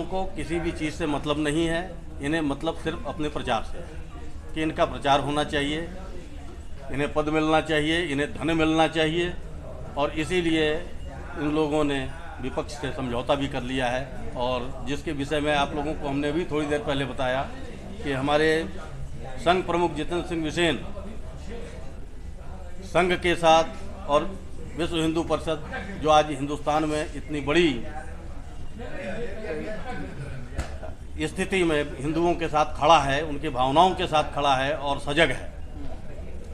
को किसी भी चीज़ से मतलब नहीं है, इन्हें मतलब सिर्फ अपने प्रचार से है कि इनका प्रचार होना चाहिए, इन्हें पद मिलना चाहिए, इन्हें धन मिलना चाहिए। और इसीलिए इन लोगों ने विपक्ष से समझौता भी कर लिया है। और जिसके विषय में आप लोगों को हमने भी थोड़ी देर पहले बताया कि हमारे संघ प्रमुख जितेंद्र सिंह बिसेन संघ के साथ और विश्व हिंदू परिषद जो आज हिंदुस्तान में इतनी बड़ी स्थिति में हिंदुओं के साथ खड़ा है, उनकी भावनाओं के साथ खड़ा है और सजग है,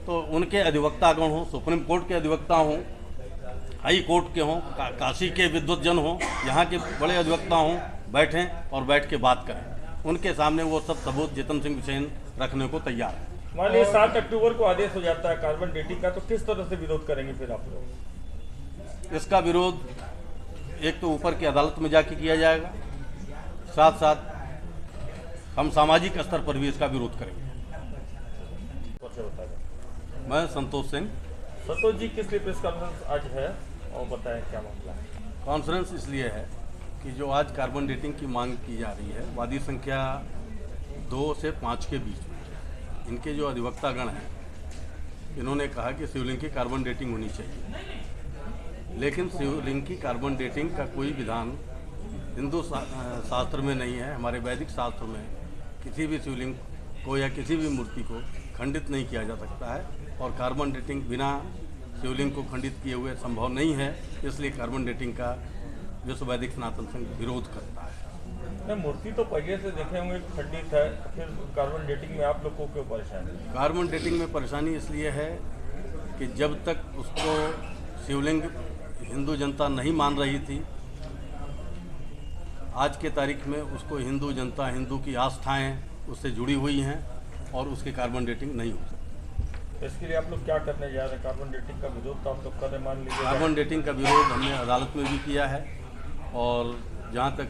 तो उनके अधिवक्तागण हों, सुप्रीम कोर्ट के अधिवक्ता हों, हाई कोर्ट के हों, काशी के विद्वतजन हों, यहाँ के बड़े अधिवक्ता हों, बैठें और बैठ के बात करें। उनके सामने वो सब सबूत जितेंद्र सिंह बिसेन रखने को तैयार है। मान लीजिए 7 अक्टूबर को आदेश हो जाता है कार्बन डेटिंग का, तो किस तरह से विरोध करेंगे फिर आप लोग? इसका विरोध एक तो ऊपर की अदालत में जाके किया जाएगा, साथ साथ हम सामाजिक स्तर पर भी इसका विरोध करेंगे। मैं संतोष सिंह। संतोष जी, किस लिए प्रेस कॉन्फ्रेंस आज है और बताएं क्या मामला है? कॉन्फ्रेंस इसलिए है कि जो आज कार्बन डेटिंग की मांग की जा रही है, वादी संख्या 2 से 5 के बीच में, इनके जो अधिवक्तागण हैं, इन्होंने कहा कि शिवलिंग की कार्बन डेटिंग होनी चाहिए। लेकिन शिवलिंग की कार्बन डेटिंग का कोई विधान हिंदू शास्त्र में नहीं है। हमारे वैदिक शास्त्र में किसी भी शिवलिंग को या किसी भी मूर्ति को खंडित नहीं किया जा सकता है, और कार्बन डेटिंग बिना शिवलिंग को खंडित किए हुए संभव नहीं है। इसलिए कार्बन डेटिंग का विश्व वैदिक सनातन संघ विरोध करता है। मूर्ति तो पहले से देखे होंगे खंडित है, फिर कार्बन डेटिंग में आप लोग को क्यों परेशानी? कार्बन डेटिंग में परेशानी इसलिए है कि जब तक उसको शिवलिंग हिंदू जनता नहीं मान रही थी, आज के तारीख में उसको हिंदू जनता, हिंदू की आस्थाएं उससे जुड़ी हुई हैं और उसकी कार्बन डेटिंग नहीं हो सकती। इसके लिए आप लोग क्या करने जा रहे हैं? कार्बन डेटिंग का विरोध तो आप लोग कर, मान लीजिए कार्बन डेटिंग का विरोध हमने अदालत में भी किया है, और जहाँ तक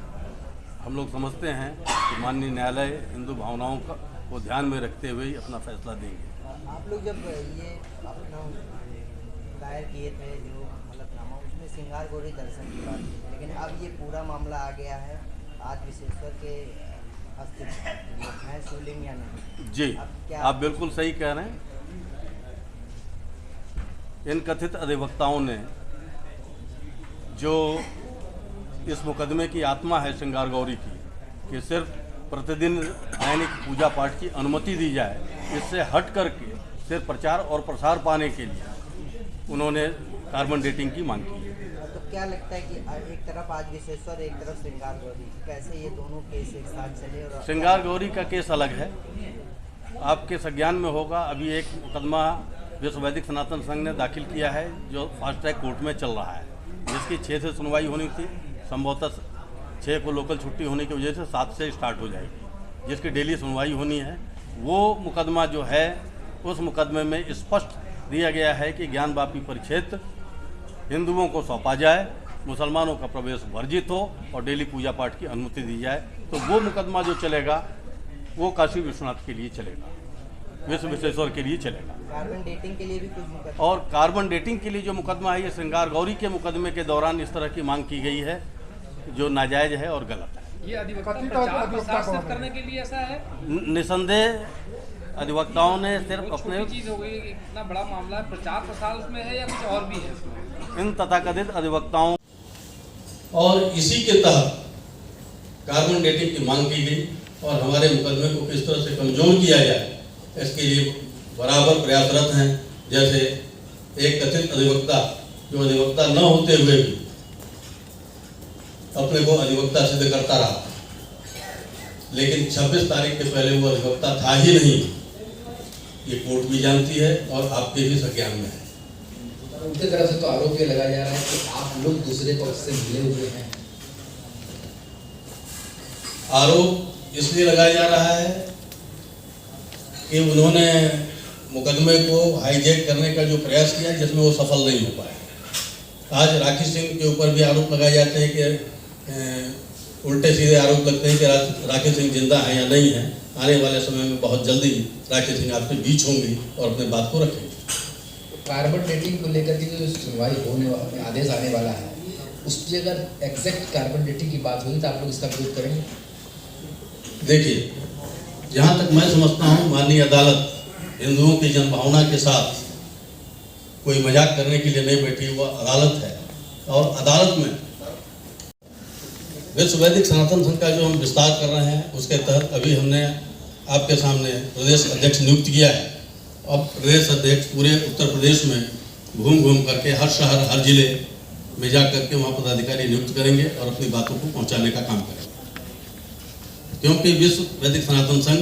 हम लोग समझते हैं कि माननीय न्यायालय हिंदू भावनाओं को ध्यान में रखते हुए ही अपना फैसला देंगे। आप लोग जब ये अपना दायर किए थे जो हलफनामा, उसमें श्रृंगार गौरी दर्शन की बात थी, लेकिन अब ये पूरा मामला आ गया है आज विश्वेश्वर के अस्तित्व है शिवलिंग या नहीं? जी, आप बिल्कुल सही कह रहे हैं। इन कथित अधिवक्ताओं ने जो इस मुकदमे की आत्मा है श्रृंगार गौरी की, कि सिर्फ प्रतिदिन दैनिक पूजा पाठ की अनुमति दी जाए, इससे हट करके सिर्फ प्रचार और प्रसार पाने के लिए उन्होंने कार्बन डेटिंग की मांग की है। तो क्या लगता है कि एक तरफ आज विश्वेश्वर, एक तरफ श्रृंगार गौरी, कैसे ये दोनों केस एक साथ चले? और श्रृंगार गौरी का केस अलग है, आपके संज्ञान में होगा। अभी एक मुकदमा विश्व वैदिक सनातन संघ ने दाखिल किया है जो फास्ट ट्रैक कोर्ट में चल रहा है, जिसकी 6 से सुनवाई होनी थी, संभवतः 6 को लोकल छुट्टी होने की वजह से 7 से स्टार्ट हो जाएगी, जिसकी डेली सुनवाई होनी है। वो मुकदमा जो है, उस मुकदमे में स्पष्ट दिया गया है कि ज्ञानवापी परिक्षेत्र हिंदुओं को सौंपा जाए, मुसलमानों का प्रवेश वर्जित हो और डेली पूजा पाठ की अनुमति दी जाए। तो वो मुकदमा जो चलेगा वो काशी विश्वनाथ के लिए चलेगा, विश्व विश्वेश्वर के लिए चलेगा। कार्बन डेटिंग के लिए भी कुछ मुकदमा, और कार्बन डेटिंग के लिए जो मुकदमा है, ये श्रृंगार गौरी के मुकदमे के दौरान इस तरह की मांग की गई है जो नाजायज है और गलत है। ये अधिवक्ता प्रचार प्रसार सिर्फ करने के लिए ऐसा है? निसंदेह अधिवक्ताओं ने सिर्फ अपने चीज हो गई, इतना बड़ा मामला है, प्रचार प्रसार उसमें है या कुछ और भी है? इन तथाकथित अधिवक्ताओं और इसी के तहत कार्बन डेटिंग की मांग की गई, और हमारे मुकदमे को किस तरह से कमजोर किया जाए इसके लिए बराबर प्रयासरत हैं। जैसे एक कथित अधिवक्ता जो अधिवक्ता न होते हुए भी अपने को अधिवक्ता सिद्ध करता रहा, लेकिन 26 तारीख के पहले वो अधिवक्ता था ही नहीं, ये कोर्ट भी जानती है और आपके भी संज्ञान में है। उनकी तरफ से तो आरोप ये लगाया जा रहा है कि आप लोग दूसरे पक्ष से मिले हुए हैं। आरोप इसलिए लगाया जा रहा है कि उन्होंने मुकदमे को हाईजैक करने का जो प्रयास किया, जिसमें वो सफल नहीं हो पाए। आज राखी सिंह के ऊपर भी आरोप लगाए जाते हैं कि उल्टे सीधे आरोप लगते हैं कि राखी सिंह जिंदा है या नहीं है। आने वाले समय में बहुत जल्दी राखी सिंह आपके बीच होंगी और अपने बात को रखेंगे। कार्बन डेटिंग को लेकर के जो सुनवाई होने वाला, आदेश आने वाला है, उसकी अगर एग्जैक्ट कार्बन डेटिंग की बात हुई तो आप लोग इसका विरोध करेंगे? देखिए, जहाँ तक मैं समझता हूँ, माननीय अदालत हिंदुओं की जनभावना के साथ कोई मजाक करने के लिए नहीं बैठी, वह अदालत है। और अदालत में विश्व वैदिक सनातन संघ का जो हम विस्तार कर रहे हैं, उसके तहत अभी हमने आपके सामने प्रदेश अध्यक्ष नियुक्त किया है। अब प्रदेश अध्यक्ष पूरे उत्तर प्रदेश में घूम करके हर शहर, हर जिले में जा करके वहाँ पदाधिकारी नियुक्त करेंगे और अपनी बातों को पहुँचाने का काम करेंगे। क्योंकि विश्व वैदिक सनातन संघ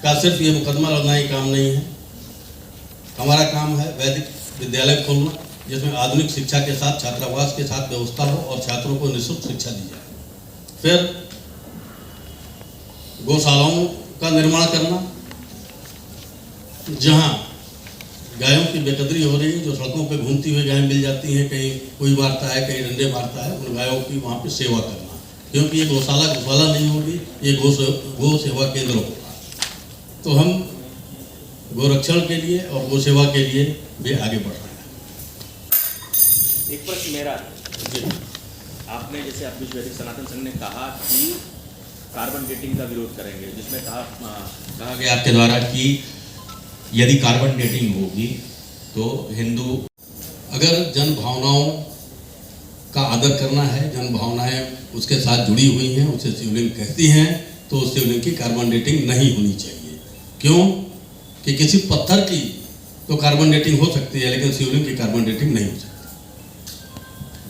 का सिर्फ ये मुकदमा लड़ना ही काम नहीं है। हमारा काम है वैदिक विद्यालय खोलना, जिसमें आधुनिक शिक्षा के साथ छात्रावास के साथ व्यवस्था हो और छात्रों को निःशुल्क शिक्षा दी जाए। फिर गौशालाओं का निर्माण करना, जहां गायों की बेकदरी हो रही है, जो सड़कों पे घूमती हुई गायें मिल जाती हैं, कहीं कोई मारता है, कहीं डंडे मारता है, उन गायों की वहाँ पे सेवा करना। क्योंकि ये गौशाला नहीं होगी, ये गौ सेवा केंद्र होगा। तो हम गोरक्षण के लिए और गौ सेवा के लिए भी आगे बढ़ रहे हैं। एक प्रश्न मेरा, आपने जैसे अब विश्व वैदिक सनातन संघ ने कहा कि कार्बन डेटिंग का विरोध करेंगे, जिसमें कहा गया आपके द्वारा कि यदि कार्बन डेटिंग होगी तो हिंदू, अगर जन भावनाओं का आदर करना है, जन भावनाएं उसके साथ जुड़ी हुई हैं, उसे शिवलिंग कहती हैं, तो उस शिवलिंग की कार्बन डेटिंग नहीं होनी चाहिए। क्यों कि किसी पत्थर की तो कार्बन डेटिंग हो सकती है, लेकिन शिवलिंग की कार्बन डेटिंग नहीं हो सकती।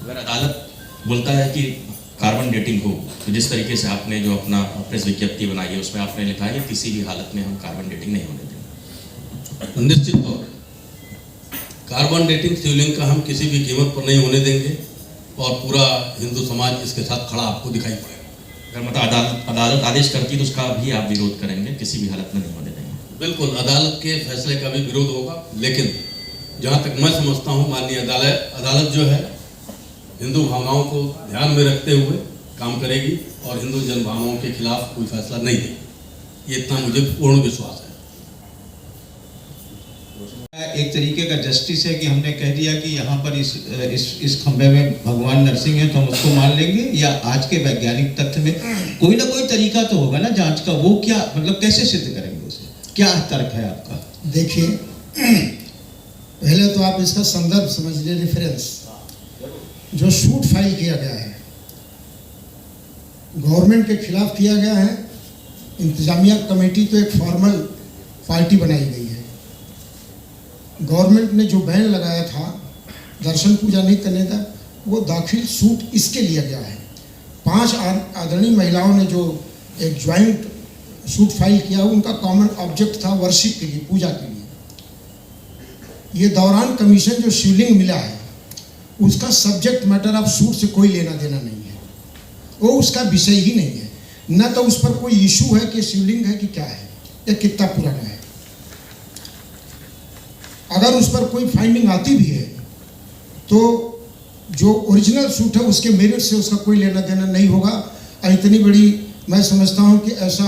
अगर अदालत बोलता है कि कार्बन डेटिंग हो, तो जिस तरीके से आपने जो अपना प्रेस विज्ञप्ति बनाई है उसमें आपने लिखा है कि किसी भी हालत में हम कार्बन डेटिंग नहीं होने देंगे। निश्चित तौर पर कार्बन डेटिंग शिवलिंग का हम किसी भी कीमत पर नहीं होने देंगे और पूरा हिंदू समाज इसके साथ खड़ा आपको दिखाई पड़ेगा। अगर मतलब अदालत आदेश करती है तो उसका भी आप विरोध करेंगे, किसी भी हालत में नहीं होने देंगे? बिल्कुल, अदालत के फैसले का भी विरोध होगा, लेकिन जहाँ तक मैं समझता हूँ, माननीय अदालत जो है हिंदू भावनाओं को ध्यान में रखते हुए काम करेगी और हिंदू जन भावनाओं के खिलाफ कोई फैसला नहीं देगी। ये इतना मुझे पूर्ण विश्वास है। एक तरीके का जस्टिस है कि हमने कह दिया कि यहाँ पर इस खंभे में भगवान नरसिंह है तो हम उसको मान लेंगे, या आज के वैज्ञानिक तथ्य में कोई ना कोई तरीका तो होगा ना जांच का, वो क्या मतलब कैसे सिद्ध करेंगे उसे, क्या तर्क है आपका? देखिए, पहले तो आप इसका संदर्भ समझ लीजिए, रेफरेंस जो शूट फाइल किया गया है गवर्नमेंट के खिलाफ किया गया है। इंतजामिया कमेटी तो एक फॉर्मल पार्टी बनाई गई है। गवर्नमेंट ने जो बैन लगाया था दर्शन पूजा नहीं करने का, वो दाखिल सूट इसके लिया गया है। 5 आदरणीय महिलाओं ने जो एक ज्वाइंट सूट फाइल किया, उनका कॉमन ऑब्जेक्ट था वर्शिप के लिए, पूजा के लिए। ये दौरान कमीशन जो शिवलिंग मिला है उसका सब्जेक्ट मैटर ऑफ सूट से कोई लेना देना नहीं है, वो उसका विषय ही नहीं है। न तो उस पर कोई इशू है कि शिवलिंग है कि क्या है, या कितना पुराना है। अगर उस पर कोई फाइंडिंग आती भी है तो जो ओरिजिनल सूट है उसके मेरिट से उसका कोई लेना देना नहीं होगा। और इतनी बड़ी मैं समझता हूँ कि ऐसा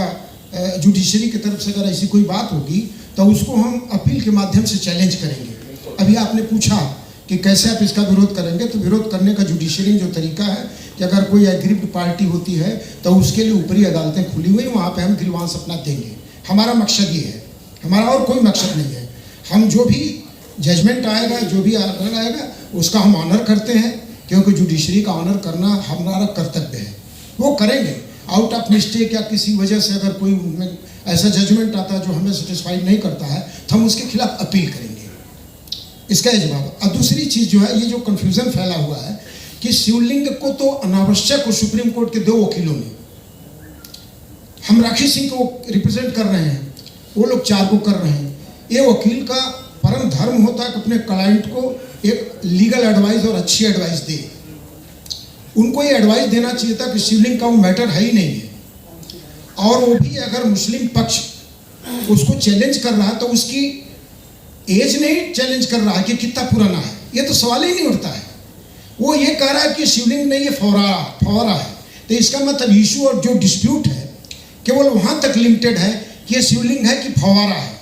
जुडिशरी की तरफ से अगर ऐसी कोई बात होगी तो उसको हम अपील के माध्यम से चैलेंज करेंगे। अभी आपने पूछा कि कैसे आप इसका विरोध करेंगे, तो विरोध करने का जुडिशरी जो तरीका है कि अगर कोई एग्रीव्ड पार्टी होती है तो उसके लिए ऊपरी अदालतें खुली हुई, वहाँ पे हम ग्रीवांस अपना देंगे। हमारा मकसद ये है, हमारा और कोई मकसद नहीं है। हम जो भी जजमेंट आएगा, जो भी आर्डर आएगा, उसका हम ऑनर करते हैं, क्योंकि जुडिशरी का ऑनर करना हमारा कर्तव्य है। वो करेंगे। आउट ऑफ मिस्टेक या किसी वजह से अगर कोई उनमें ऐसा जजमेंट आता है जो हमें सेटिस्फाइड नहीं करता है तो हम उसके खिलाफ अपील करेंगे। इसका जवाब। और दूसरी चीज़ जो है, ये जो कन्फ्यूज़न फैला हुआ है कि शिवलिंग को तो अनावश्यक और सुप्रीम कोर्ट के 2 वकीलों ने, हम राखी सिंह को रिप्रेजेंट कर रहे हैं, वो लोग 4 को कर रहे हैं। ये वकील का परम धर्म होता है कि अपने क्लाइंट को एक लीगल एडवाइस और अच्छी एडवाइस दे। उनको ये एडवाइस देना चाहिए था कि शिवलिंग का वो मैटर है ही नहीं है, और वो भी अगर मुस्लिम पक्ष उसको चैलेंज कर रहा है तो उसकी एज नहीं चैलेंज कर रहा है कि कितना पुराना है, ये तो सवाल ही नहीं उठता है। वो ये कह रहा है कि शिवलिंग नहीं, ये फौरा है। तो इसका मतलब इशू और जो डिस्प्यूट है केवल वहाँ तक लिमिटेड है कि ये शिवलिंग है कि फवारा है।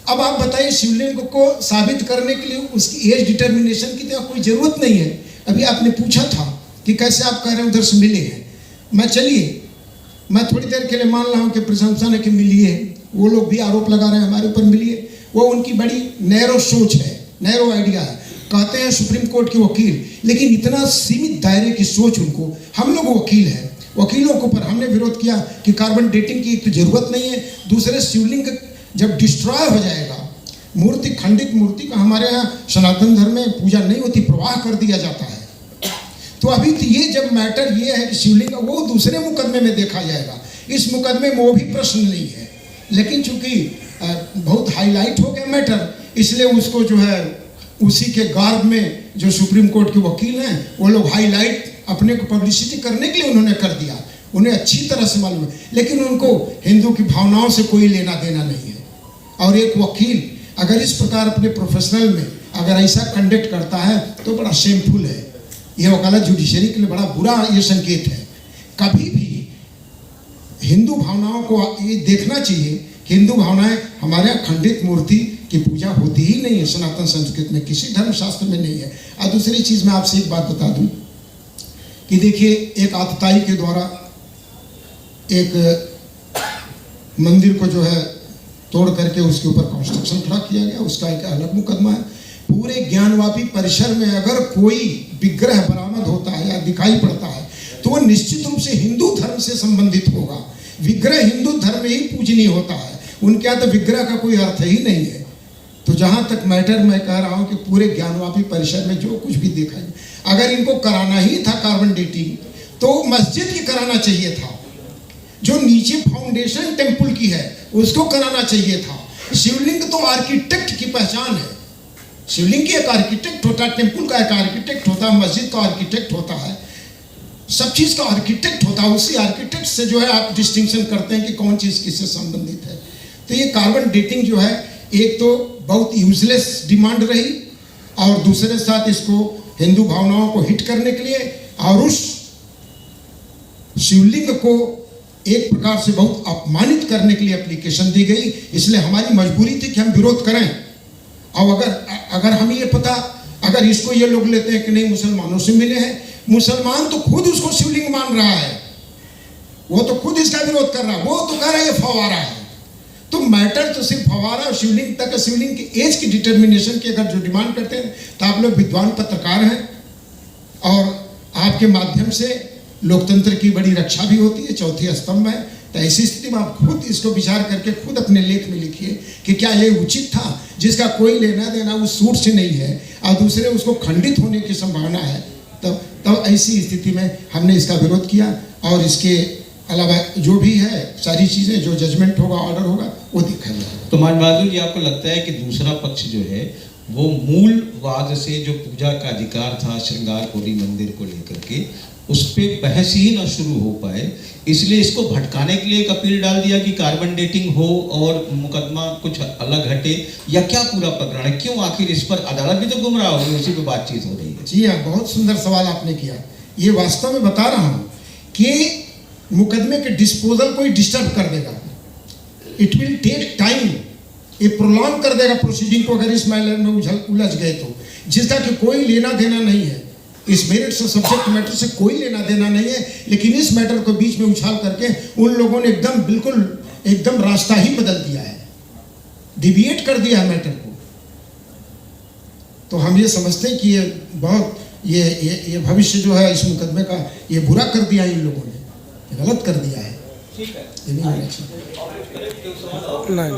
अब आप बताइए, शिवलिंग को साबित करने के लिए उसकी एज डिटर्मिनेशन की तो कोई ज़रूरत नहीं है। अभी आपने पूछा था कि कैसे आप कह रहे हैं उधर से मिले हैं, मैं चलिए मैं थोड़ी देर के लिए मान रहा हूँ कि प्रशंसा ने कि मिली है, वो लोग भी आरोप लगा रहे हैं हमारे ऊपर मिलिए, वो उनकी बड़ी नैरो सोच है, नैरो आइडिया है। कहते हैं सुप्रीम कोर्ट के वकील, लेकिन इतना सीमित दायरे की सोच उनको, हम लोग वकील हैं, वकीलों के ऊपर हमने विरोध किया कि कार्बन डेटिंग की एक तो जरूरत नहीं है, दूसरे शिवलिंग जब डिस्ट्रॉय हो जाएगा, मूर्ति खंडित मूर्ति का हमारे यहाँ सनातन धर्म में पूजा नहीं होती, प्रवाह कर दिया जाता है। तो अभी तो ये जब मैटर ये है कि शिवलिंग वो दूसरे मुकदमे में देखा जाएगा, इस मुकदमे में वो भी प्रश्न नहीं है, लेकिन चूंकि बहुत हाईलाइट हो गया मैटर, इसलिए उसको जो है उसी के गार्ड में जो सुप्रीम कोर्ट के वकील हैं वो लोग हाईलाइट अपने को पब्लिसिटी करने के लिए उन्होंने कर दिया, उन्हें अच्छी तरह से मालूम है, लेकिन उनको हिंदू की भावनाओं से कोई लेना देना नहीं है। और एक वकील अगर इस प्रकार अपने प्रोफेशनल में अगर ऐसा कंडक्ट करता है तो बड़ा शेमफुल है, ये वकालत जुडिशरी के लिए बड़ा बुरा ये संकेत है। कभी भी हिंदू भावनाओं को ये देखना चाहिए कि हिंदू भावनाएं हमारे यहाँ खंडित मूर्ति की पूजा होती ही नहीं है, सनातन संस्कृति में किसी धर्मशास्त्र में नहीं है। और दूसरी चीज़ मैं आपसे एक बात बता दूं कि देखिए एक आतताई के द्वारा एक मंदिर को जो है तोड़ करके उसके ऊपर कंस्ट्रक्शन खड़ा किया गया, उसका एक अलग मुकदमा है। पूरे ज्ञानवापी परिसर में अगर कोई विग्रह बरामद होता है या दिखाई पड़ता है तो वो निश्चित रूप से हिंदू धर्म से संबंधित होगा। विग्रह हिंदू धर्म में ही पूजनीय होता है, उनके यहाँ तो विग्रह का कोई अर्थ ही नहीं है। तो जहाँ तक मैटर मैं कह रहा हूँ कि पूरे ज्ञानवापी परिसर में जो कुछ भी देखा है, अगर इनको कराना ही था कार्बन डेटिंग तो मस्जिद की कराना चाहिए था, जो नीचे फाउंडेशन टेम्पल की है उसको कराना चाहिए था। शिवलिंग तो आर्किटेक्ट की पहचान है, शिवलिंग की एक आर्किटेक्ट होता है, टेम्पल का एक आर्किटेक्ट होता है, मस्जिद का आर्किटेक्ट होता है, सब चीज़ का आर्किटेक्ट होता है। उसी आर्किटेक्ट से जो है आप डिस्टिंक्शन करते हैं कि कौन चीज़ किससे संबंधित है। तो ये कार्बन डेटिंग जो है एक तो बहुत यूजलेस डिमांड रही और दूसरे साथ इसको हिंदू भावनाओं को हिट करने के लिए और उस शिवलिंग को एक प्रकार से बहुत अपमानित करने के लिए एप्लीकेशन दी गई। इसलिए हमारी मजबूरी थी कि हम विरोध करें। और अगर हमें ये पता, अगर इसको ये लोग लेते हैं कि नहीं मुसलमानों से मिले हैं, मुसलमान तो खुद उसको शिवलिंग मान रहा है, वो तो खुद इसका विरोध कर रहा है, वो तो कह रहा है ये फवारा है। तो मैटर तो सिर्फ फवारा और शिवलिंग तक, शिवलिंग की एज की डिटर्मिनेशन की अगर जो डिमांड करते हैं तो आप लोग विद्वान पत्रकार हैं और आपके माध्यम से लोकतंत्र की बड़ी रक्षा भी होती है, चौथी स्तंभ है। तो ऐसी स्थिति में आप खुद इसको विचार करके खुद अपने लेख में लिखिए कि क्या ये उचित था, जिसका कोई लेना देना उस सूट से नहीं है और दूसरे उसको खंडित होने की संभावना है। तब ऐसी स्थिति में हमने इसका विरोध किया और इसके अलावा जो भी है सारी चीज़ें जो जजमेंट होगा, ऑर्डर होगा, वो देखा जाएगा। तो मान बहादुर जी, आपको लगता है कि दूसरा पक्ष जो है वो मूलवाद से जो पूजा का अधिकार था श्रृंगारपुरी मंदिर को लेकर के, उस पर बहस ही ना शुरू हो पाए, इसलिए इसको भटकाने के लिए एक अपील डाल दिया कि कार्बन डेटिंग हो और मुकदमा कुछ अलग हटे, या क्या पूरा प्रकरण है? क्यों आखिर इस पर अदालत भी तो गुमराह हो रही है, उसी पर बातचीत हो रही है। जी हाँ, बहुत सुंदर सवाल आपने किया। ये वास्तव में बता रहा हूँ कि मुकदमे के डिस्पोजल को ही डिस्टर्ब कर देगा, इट विल टेक टाइम, ये प्रोलॉन्ग कर देगा प्रोसीडिंग को अगर इस मैटर में उलझ गए तो, जिसका कि कोई लेना देना नहीं है, इस मेरिट से सब्जेक्ट मैटर से कोई लेना देना नहीं है। लेकिन इस मैटर को बीच में उछाल करके उन लोगों ने एकदम रास्ता ही बदल दिया है, डिविएट कर दिया है मैटर को। तो हम ये समझते हैं कि ये बहुत ये भविष्य जो है इस मुकदमे का ये बुरा कर दिया है, इन लोगों ने गलत कर दिया है। ठीक है। ये नहीं होना चाहिए। नहीं